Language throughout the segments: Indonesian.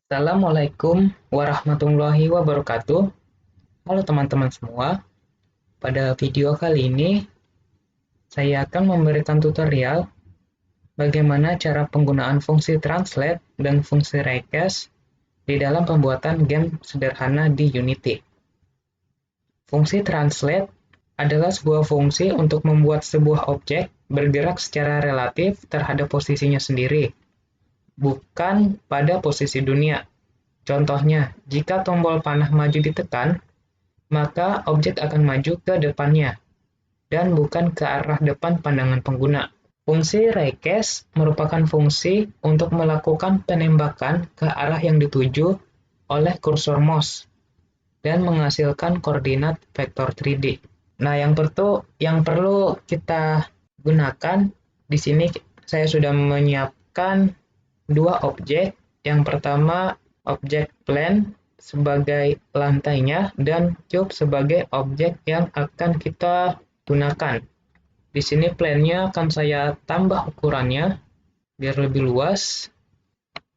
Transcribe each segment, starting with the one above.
Assalamualaikum warahmatullahi wabarakatuh. Halo teman-teman semua. Pada video kali ini, saya akan memberikan tutorial bagaimana cara penggunaan fungsi translate dan fungsi request di dalam pembuatan game sederhana di Unity. Fungsi translate adalah sebuah fungsi untuk membuat sebuah objek bergerak secara relatif terhadap posisinya sendiri, bukan pada posisi dunia. Contohnya, jika tombol panah maju ditekan, maka objek akan maju ke depannya, dan bukan ke arah depan pandangan pengguna. Fungsi request merupakan fungsi untuk melakukan penembakan ke arah yang dituju oleh kursor mouse, dan menghasilkan koordinat vektor 3D. Nah, yang perlu kita gunakan, di sini saya sudah menyiapkan dua objek. Yang pertama, objek plane sebagai lantainya dan cube sebagai objek yang akan kita gunakan. Di sini plane-nya akan saya tambah ukurannya biar lebih luas.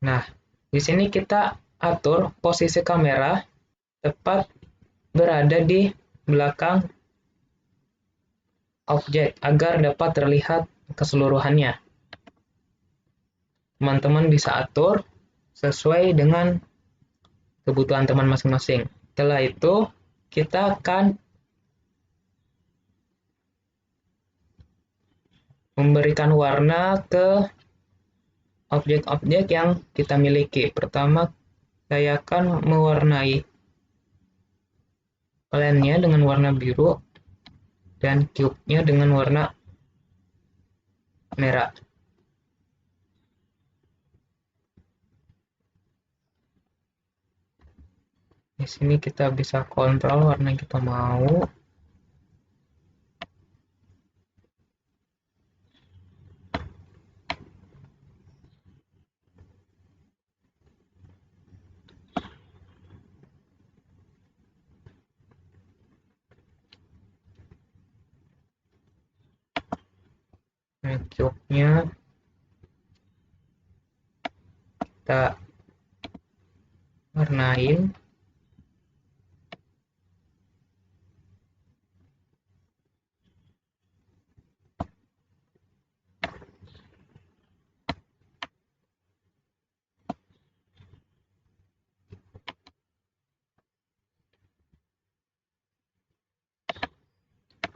Nah, di sini kita atur posisi kamera tepat berada di belakang objek agar dapat terlihat keseluruhannya. Teman-teman bisa atur sesuai dengan kebutuhan teman masing-masing. Setelah itu, kita akan memberikan warna ke objek-objek yang kita miliki. Pertama, saya akan mewarnai plane-nya dengan warna biru dan cube-nya dengan warna merah. Di sini kita bisa kontrol warna yang kita mau. Nah, cube-nya kita warnain.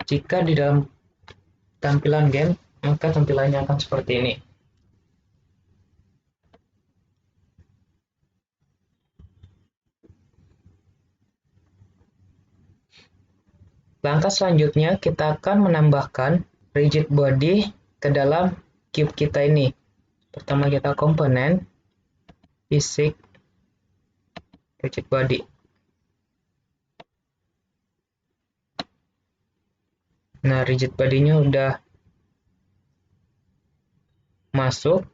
Jika di dalam tampilan game, maka tampilannya akan seperti ini. Langkah selanjutnya, kita akan menambahkan rigid body ke dalam cube kita ini. Pertama kita komponen, fisik, rigid body. Nah, rigid body-nya udah masuk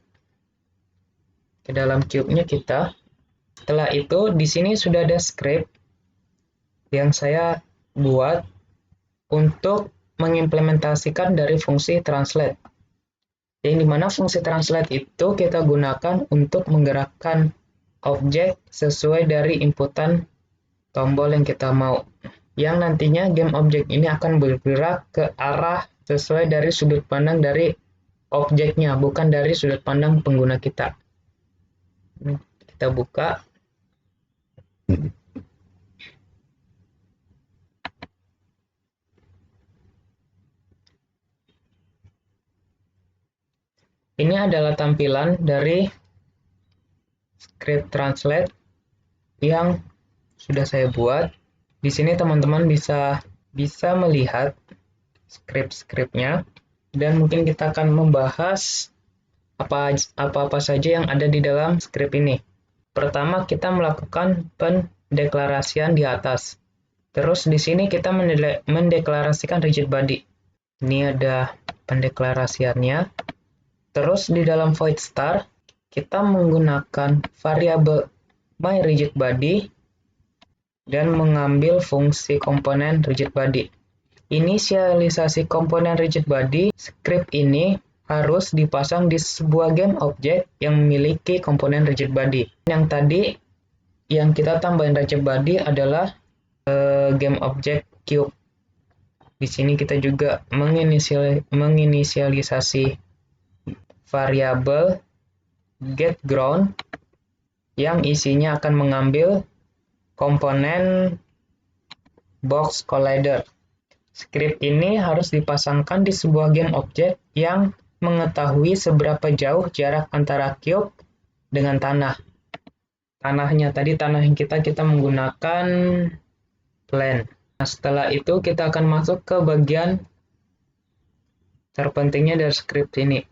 ke dalam cube-nya kita. Setelah itu, di sini sudah ada script yang saya buat untuk mengimplementasikan dari fungsi translate. Yang dimana fungsi translate itu kita gunakan untuk menggerakkan objek sesuai dari inputan tombol yang kita mau. Yang nantinya game objek ini akan bergerak ke arah sesuai dari sudut pandang dari objeknya, bukan dari sudut pandang pengguna kita. Kita buka. Ini adalah tampilan dari script translate yang sudah saya buat. Di sini teman-teman bisa melihat script-scriptnya, dan mungkin kita akan membahas apa-apa saja yang ada di dalam script ini. Pertama, kita melakukan pendeklarasian di atas. Terus di sini kita mendeklarasikan rigid body. Ini ada pendeklarasiannya. Terus di dalam void star, kita menggunakan variabel myRigidBody dan mengambil fungsi komponen rigid body. Inisialisasi komponen rigid body, script ini harus dipasang di sebuah game objek yang memiliki komponen rigid body. Yang tadi yang kita tambahin Reject Body adalah game object cube. Di sini kita juga menginisialisasi variabel getGround yang isinya akan mengambil komponen box collider. Script ini harus dipasangkan di sebuah game object yang mengetahui seberapa jauh jarak antara cube dengan tanah. Tanahnya tadi, tanah yang kita menggunakan plane. Nah, setelah itu kita akan masuk ke bagian terpentingnya dari script ini.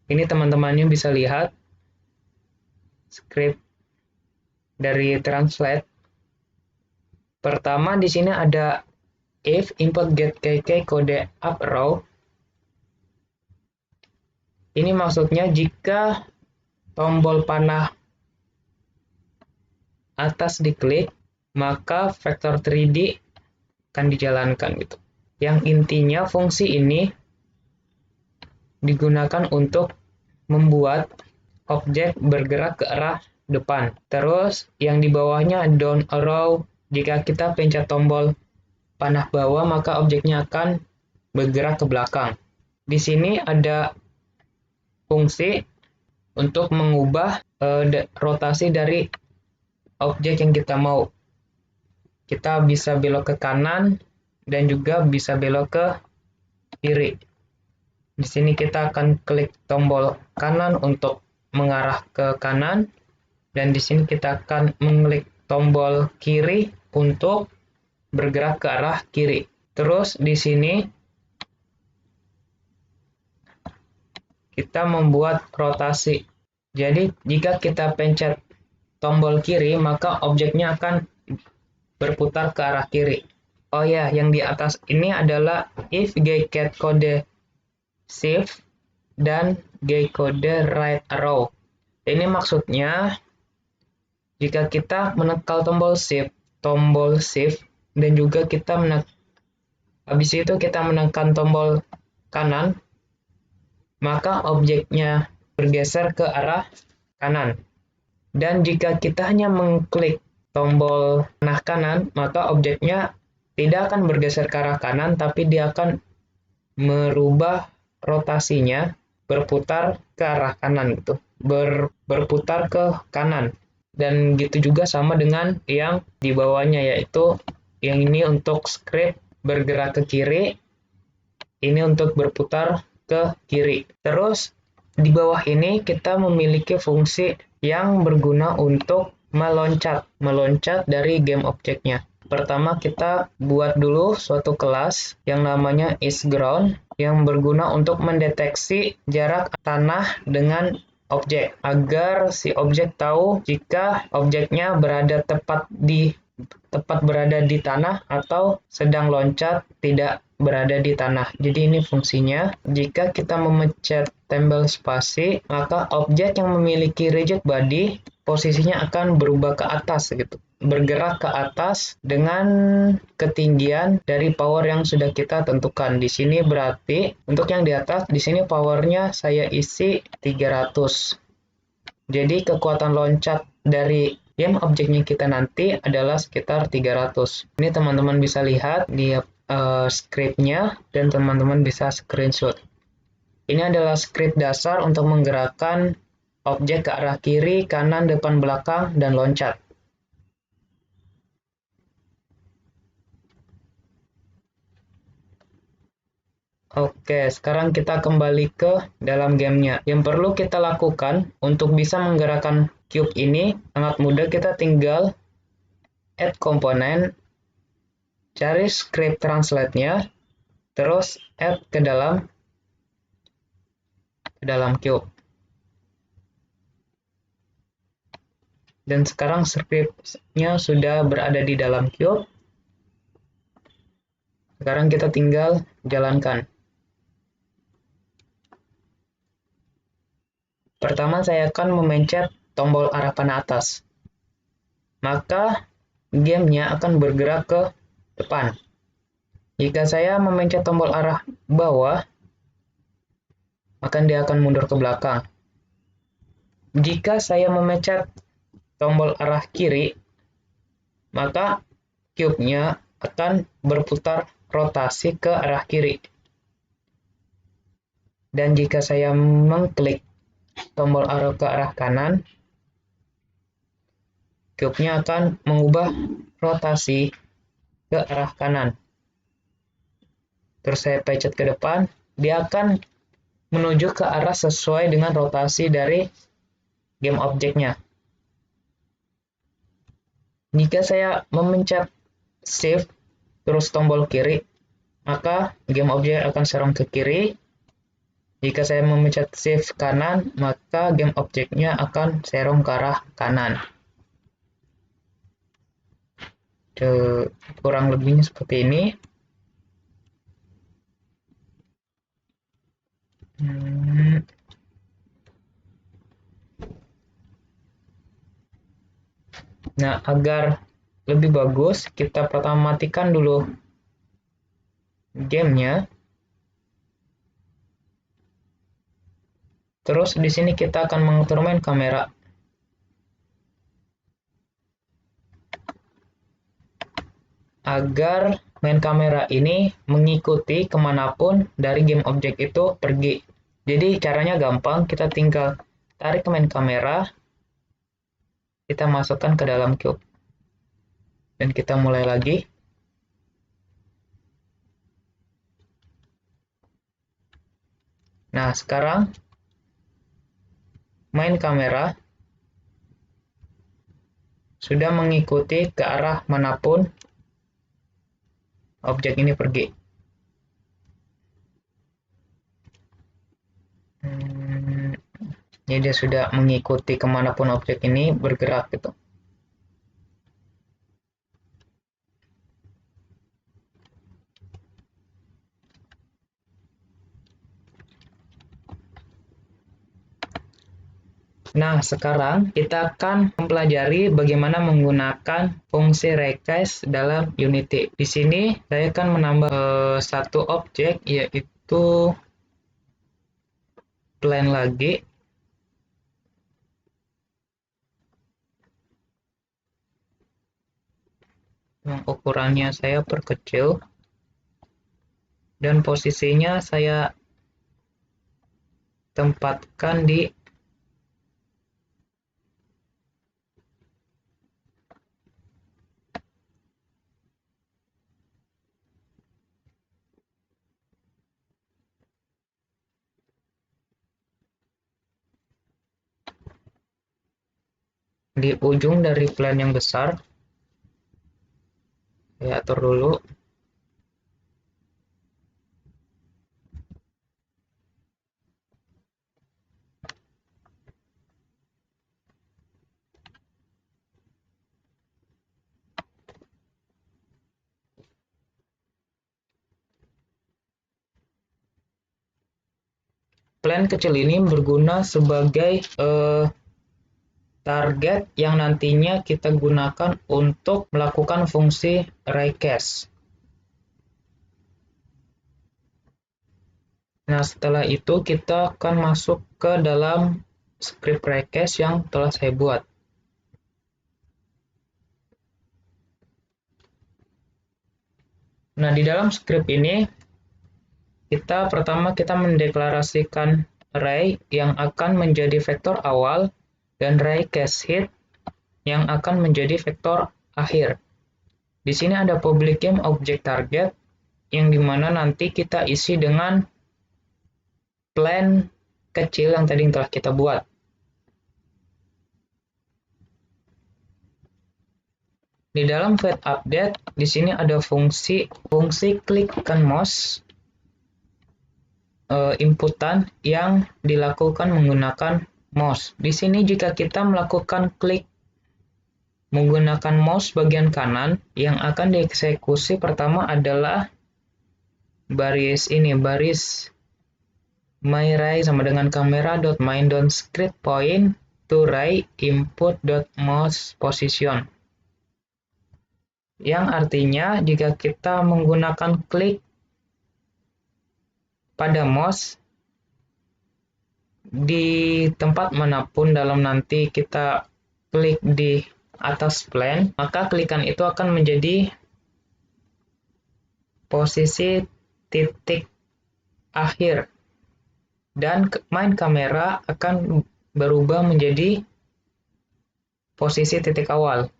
Ini teman-temannya bisa lihat script dari translate. Pertama di sini ada if import get kk kode up row. Ini maksudnya jika tombol panah atas diklik, maka vektor 3D akan dijalankan gitu. Yang intinya fungsi ini digunakan untuk membuat objek bergerak ke arah depan. Terus yang di bawahnya down arrow, jika kita pencet tombol panah bawah maka objeknya akan bergerak ke belakang. Di sini ada fungsi untuk mengubah rotasi dari objek yang kita mau. Kita bisa belok ke kanan dan juga bisa belok ke kiri. Di sini kita akan klik tombol kanan untuk mengarah ke kanan, dan di sini kita akan mengklik tombol kiri untuk bergerak ke arah kiri. Terus di sini kita membuat rotasi. Jadi jika kita pencet tombol kiri, maka objeknya akan berputar ke arah kiri. Oh ya, yang di atas ini adalah if get kode shift dan kode right arrow. Ini maksudnya jika kita menekan tombol shift dan juga kita habis itu kita menekan tombol kanan, maka objeknya bergeser ke arah kanan. Dan jika kita hanya mengklik tombol panah kanan, maka objeknya tidak akan bergeser ke arah kanan, tapi dia akan merubah rotasinya berputar ke arah kanan gitu. Berputar ke kanan. Dan gitu juga sama dengan yang di bawahnya, yaitu yang ini untuk script bergerak ke kiri, ini untuk berputar ke kiri. Terus di bawah ini kita memiliki fungsi yang berguna untuk meloncat dari game objeknya. Pertama kita buat dulu suatu kelas yang namanya isGround yang berguna untuk mendeteksi jarak tanah dengan objek agar si objek tahu jika objeknya tepat berada di tanah atau sedang loncat tidak berada di tanah. Jadi ini fungsinya. Jika kita memencet tombol spasi, maka objek yang memiliki reject body posisinya akan berubah ke atas gitu. Bergerak ke atas dengan ketinggian dari power yang sudah kita tentukan. Di sini berarti untuk yang di atas, di sini powernya saya isi 300. Jadi kekuatan loncat dari game objeknya kita nanti adalah sekitar 300. Ini teman-teman bisa lihat di script-nya dan teman-teman bisa screenshot. Ini adalah script dasar untuk menggerakkan objek ke arah kiri, kanan, depan, belakang, dan loncat. Oke, sekarang kita kembali ke dalam gamenya. Yang perlu kita lakukan untuk bisa menggerakkan cube ini sangat mudah. Kita tinggal add komponen, cari script translate-nya, terus add ke dalam cube. Dan sekarang script-nya sudah berada di dalam cube. Sekarang kita tinggal jalankan. Pertama saya akan memencet tombol arah panah atas. Maka gamenya akan bergerak ke depan. Jika saya memencet tombol arah bawah, maka dia akan mundur ke belakang. Jika saya memencet tombol arah kiri, maka cube-nya akan berputar rotasi ke arah kiri. Dan jika saya mengklik tombol arrow ke arah kanan, cube-nya akan mengubah rotasi ke arah kanan. Terus saya pencet ke depan, dia akan menuju ke arah sesuai dengan rotasi dari game objeknya. Jika saya memencet shift terus tombol kiri, maka game objek akan serong ke kiri. Jika saya memencet shift kanan, maka game objeknya akan serong ke arah kanan. Kurang lebihnya seperti ini. Nah, agar lebih bagus, kita pertama matikan dulu gamenya. Terus di sini kita akan mengatur main kamera. Agar main kamera ini mengikuti kemanapun dari game objek itu pergi. Jadi caranya gampang, kita tinggal tarik main kamera, kita masukkan ke dalam cube. Dan kita mulai lagi. Nah, sekarang main kamera sudah mengikuti ke arah manapun objek ini pergi. Jadi dia sudah mengikuti kemanapun objek ini bergerak gitu. Nah, sekarang kita akan mempelajari bagaimana menggunakan fungsi recast dalam Unity. Di sini saya akan menambah satu objek, yaitu plane lagi. Yang ukurannya saya perkecil. Dan posisinya saya tempatkan di ujung dari plane yang besar. Saya atur dulu. Plane kecil ini berguna sebagai target yang nantinya kita gunakan untuk melakukan fungsi recast. Nah, setelah itu kita akan masuk ke dalam script recast yang telah saya buat. Nah, di dalam script ini, pertama kita mendeklarasikan array yang akan menjadi vektor awal dan array cast hit yang akan menjadi vektor akhir. Di sini ada public game object target yang dimana nanti kita isi dengan plane kecil yang tadi telah kita buat. Di dalam fade update, di sini ada fungsi klik kan mouse inputan yang dilakukan menggunakan mouse. Di sini jika kita melakukan klik menggunakan mouse bagian kanan, yang akan dieksekusi pertama adalah baris myRay sama dengan camera.main.script point to ray input.mouse position. Yang artinya jika kita menggunakan klik pada mouse, di tempat manapun dalam nanti kita klik di atas plan, maka klikan itu akan menjadi posisi titik akhir dan main kamera akan berubah menjadi posisi titik awal.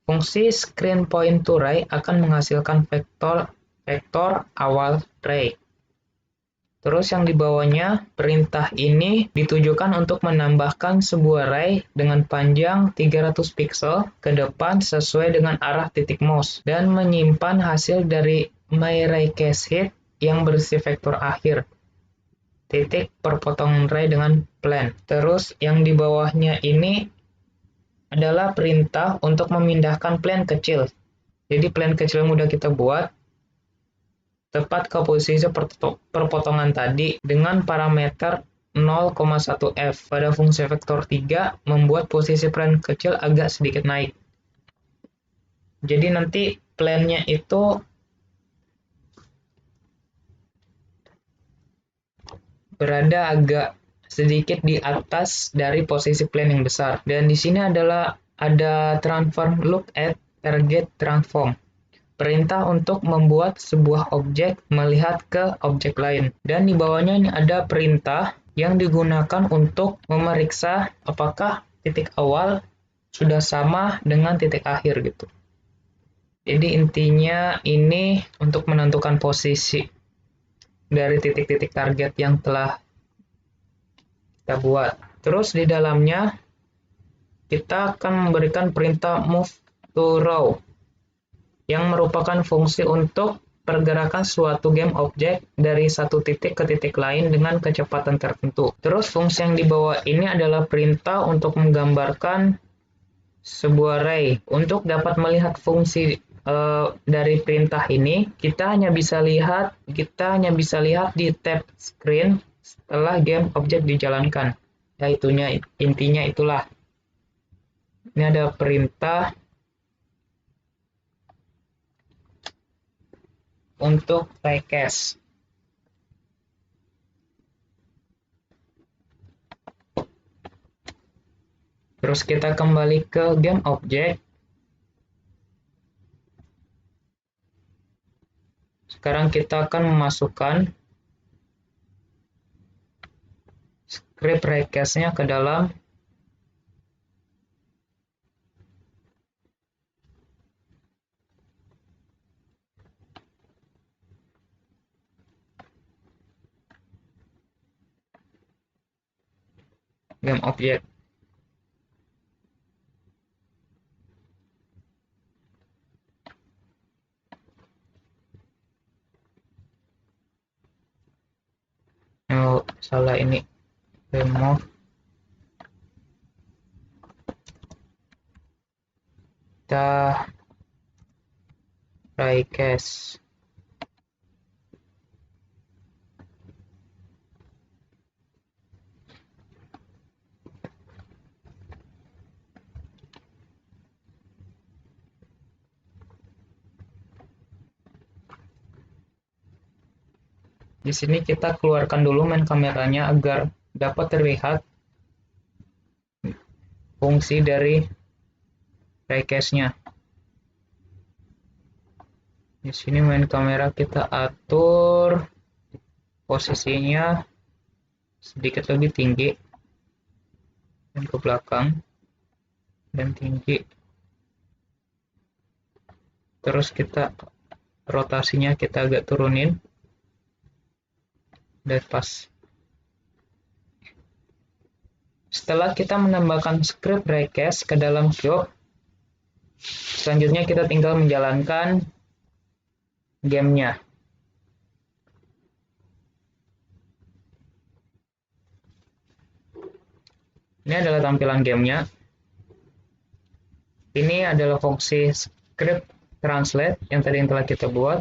Fungsi screen point to ray akan menghasilkan vektor awal ray. Terus yang di bawahnya, perintah ini ditujukan untuk menambahkan sebuah ray dengan panjang 300 pixel ke depan sesuai dengan arah titik mouse dan menyimpan hasil dari myRayCacheHit yang berisi vektor akhir titik perpotongan ray dengan plan. Terus yang di bawahnya ini adalah perintah untuk memindahkan plan kecil. Jadi plan kecil yang udah kita buat tepat ke posisi perpotongan tadi dengan parameter 0,1 f. Pada fungsi vektor 3 membuat posisi plan kecil agak sedikit naik. Jadi nanti plan-nya itu berada agak sedikit di atas dari posisi plan yang besar. Dan di sini adalah ada transform look at target transform. Perintah untuk membuat sebuah objek melihat ke objek lain. Dan di bawahnya ini ada perintah yang digunakan untuk memeriksa apakah titik awal sudah sama dengan titik akhir gitu. Jadi intinya ini untuk menentukan posisi dari titik-titik target yang telah kita buat. Terus di dalamnya kita akan memberikan perintah move to row yang merupakan fungsi untuk pergerakan suatu game objek dari satu titik ke titik lain dengan kecepatan tertentu. Terus fungsi yang di bawah ini adalah perintah untuk menggambarkan sebuah ray. Untuk dapat melihat fungsi dari perintah ini, kita hanya bisa lihat di tab screen setelah game objek dijalankan. Ya intinya itulah. Ini ada perintah untuk raycache. Terus kita kembali ke game object. Sekarang kita akan memasukkan script raycache-nya ke dalam game object. Oh, salah ini. Remove. Kita raycache. Di sini kita keluarkan dulu main kameranya agar dapat terlihat fungsi dari raycache-nya. Di sini main kamera kita atur posisinya sedikit lebih tinggi dan ke belakang dan tinggi. Terus kita rotasinya kita agak turunin. Dan pas. Setelah kita menambahkan script raycache ke dalam cube, selanjutnya kita tinggal menjalankan gamenya. Ini adalah tampilan gamenya. Ini adalah fungsi script translate yang tadi telah kita buat.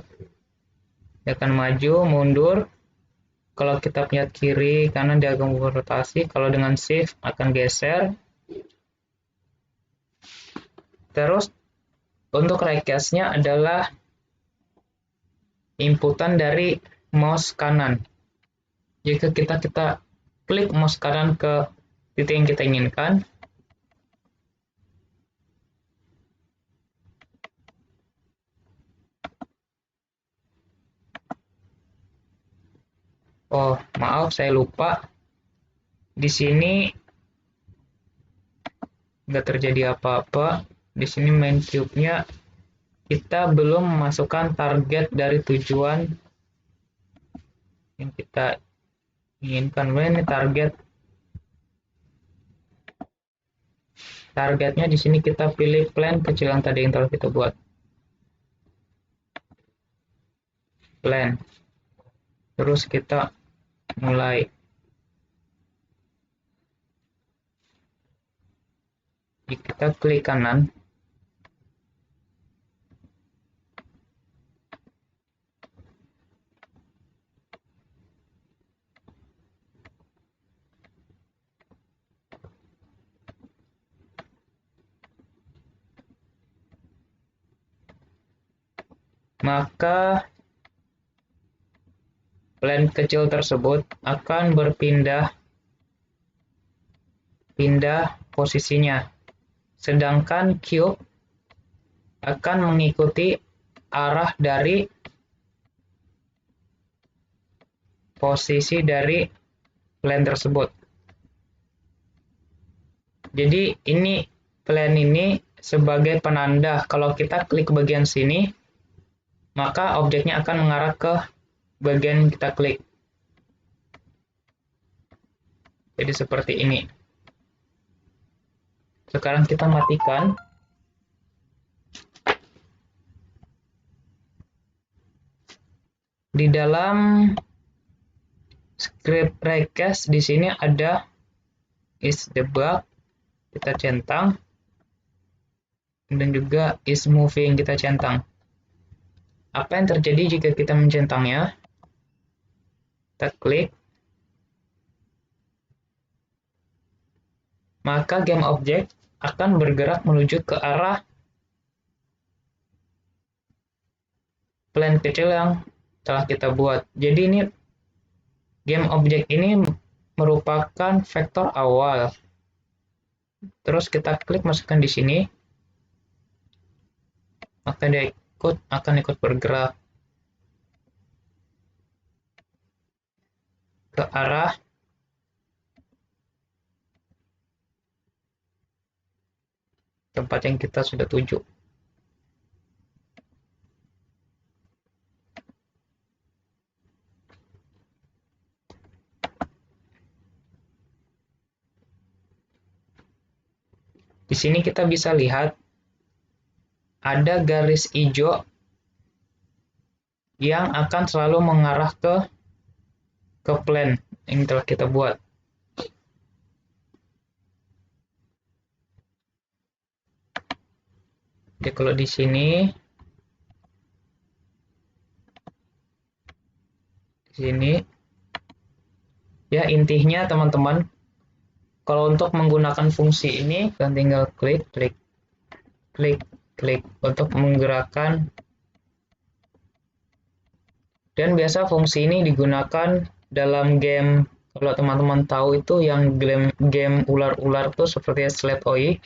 Dia akan maju, mundur. Kalau kita lihat kiri, kanan dia akan berotasi. Kalau dengan shift akan geser. Terus untuk raycache-nya adalah inputan dari mouse kanan. Jika kita klik mouse kanan ke titik yang kita inginkan. Oh, maaf saya lupa. Di sini nggak terjadi apa-apa. Di sini main cube-nya kita belum memasukkan target dari tujuan yang kita inginkan. Ini targetnya di sini kita pilih plan kecil yang tadi yang telah kita buat. Plan. Terus kita mulai. Kita klik kanan. Maka plan kecil tersebut akan berpindah posisinya. Sedangkan cube akan mengikuti arah dari posisi dari plan tersebut. Jadi ini plan ini sebagai penanda kalau kita klik bagian sini, maka objeknya akan mengarah ke bagian yang kita klik. Jadi seperti ini. Sekarang kita matikan. Di dalam script request di sini ada is debug, kita centang, dan juga is moving kita centang. Apa yang terjadi jika kita mencentangnya? Kita klik, maka game object akan bergerak menuju ke arah plan kecil yang telah kita buat. Jadi ini game object ini merupakan vektor awal. Terus kita klik masukkan di sini, maka dia akan ikut bergerak ke arah tempat yang kita sudah tuju. Di sini kita bisa lihat ada garis hijau yang akan selalu mengarah ke plan yang telah kita buat. Jadi kalau di sini ya intinya teman-teman, kalau untuk menggunakan fungsi ini kan tinggal klik untuk menggerakkan, dan biasa fungsi ini digunakan dalam game, kalau teman-teman tahu itu yang game ular-ular tuh seperti Slap OI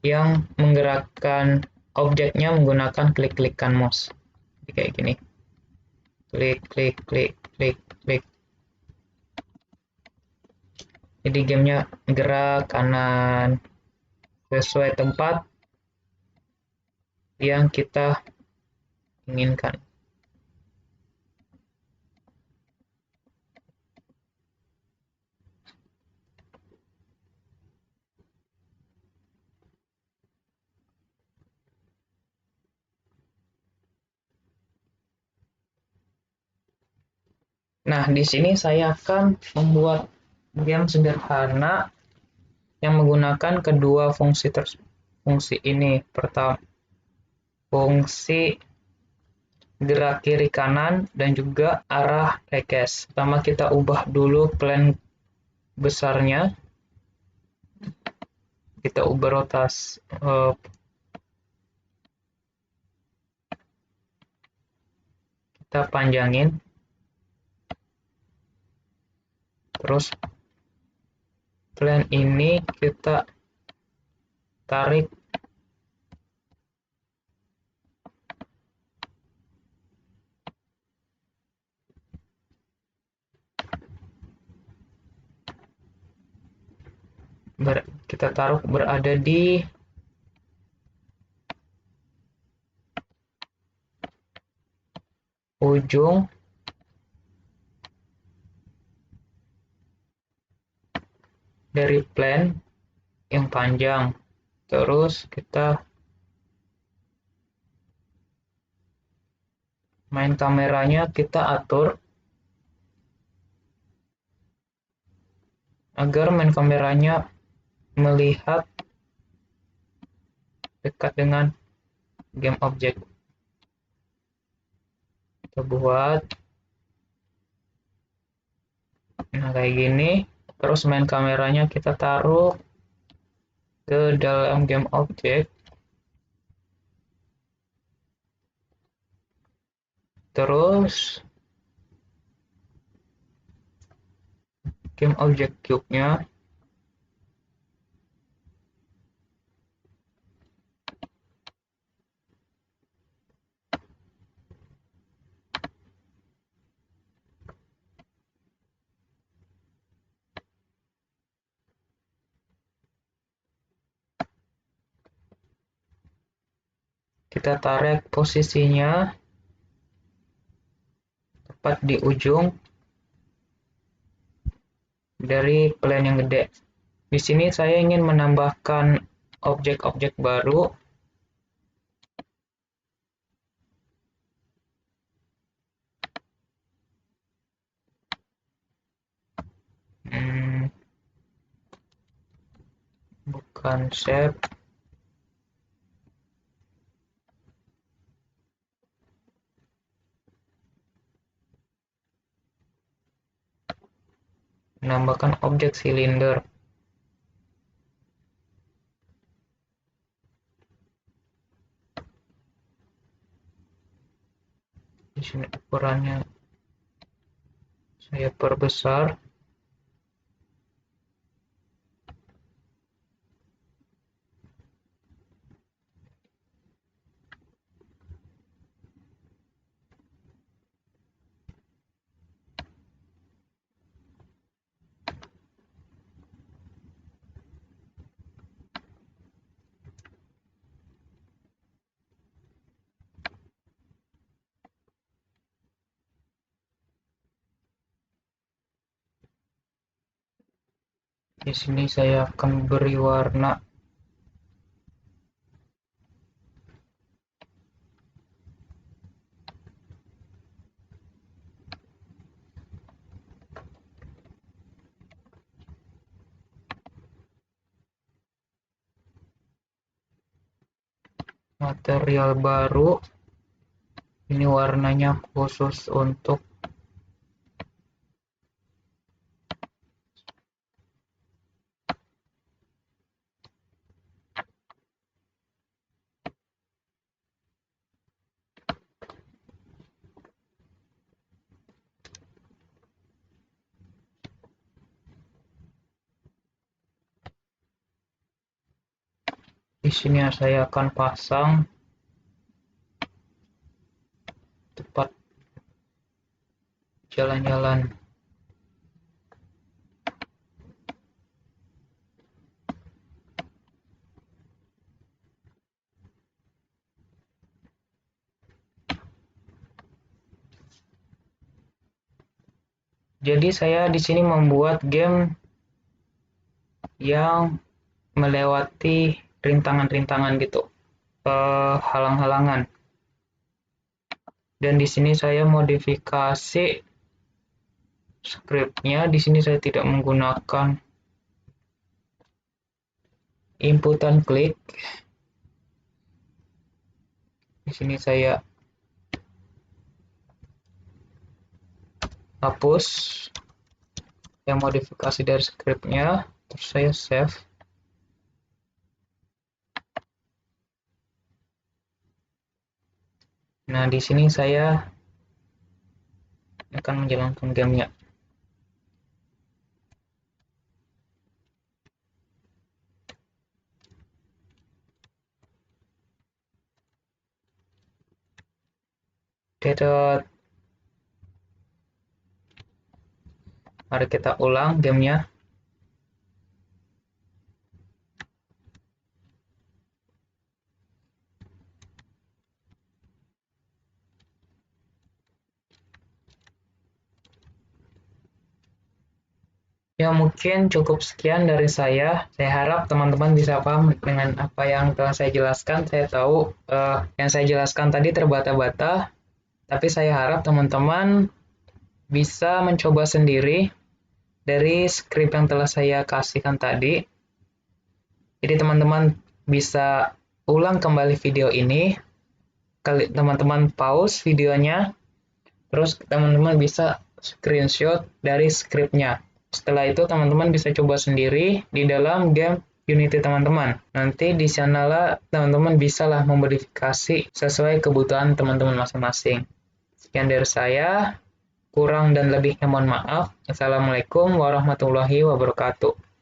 yang menggerakkan objeknya menggunakan klik-klikan mouse. Jadi kayak gini. Klik. Jadi gamenya gerak kanan sesuai tempat yang kita inginkan. Nah, di sini saya akan membuat game sederhana yang menggunakan kedua fungsi ini. Pertama, fungsi gerak kiri kanan dan juga arah request. Pertama kita ubah dulu plan besarnya. Kita ubah rotasi. Kita panjangin. Terus plan ini kita tarik kita taruh berada di ujung dari plan yang panjang. Terus kita main kameranya kita atur agar main kameranya melihat dekat dengan game object. Kita buat nah kayak gini. Terus main kameranya kita taruh ke dalam game object. Terus game object cube-nya kita tarik posisinya tepat di ujung dari plan yang gede. Di sini saya ingin menambahkan objek-objek baru. Bukan shape. Menambahkan objek silinder. Di sini ukurannya saya perbesar. Di sini saya akan beri warna material baru. Ini warnanya khusus untuk di sini saya akan pasang tepat jalan-jalan. Jadi saya di sini membuat game yang melewati rintangan-rintangan gitu, halang-halangan. Dan di sini saya modifikasi scriptnya. Di sini saya tidak menggunakan inputan klik. Di sini saya hapus yang modifikasi dari scriptnya, terus saya save. Nah, di sini saya akan menjalankan gamenya. Dedot. Mari kita ulang gamenya. Ya, mungkin cukup sekian dari saya. Saya harap teman-teman bisa paham dengan apa yang telah saya jelaskan. Saya tahu yang saya jelaskan tadi terbata-bata, tapi saya harap teman-teman bisa mencoba sendiri dari skrip yang telah saya kasihkan tadi. Jadi teman-teman bisa ulang kembali video ini, teman-teman pause videonya, terus teman-teman bisa screenshot dari skripnya. Setelah itu teman-teman bisa coba sendiri di dalam game Unity teman-teman. Nanti di sanalah teman-teman bisalah memodifikasi sesuai kebutuhan teman-teman masing-masing. Sekian dari saya, kurang dan lebihnya mohon maaf. Assalamualaikum warahmatullahi wabarakatuh.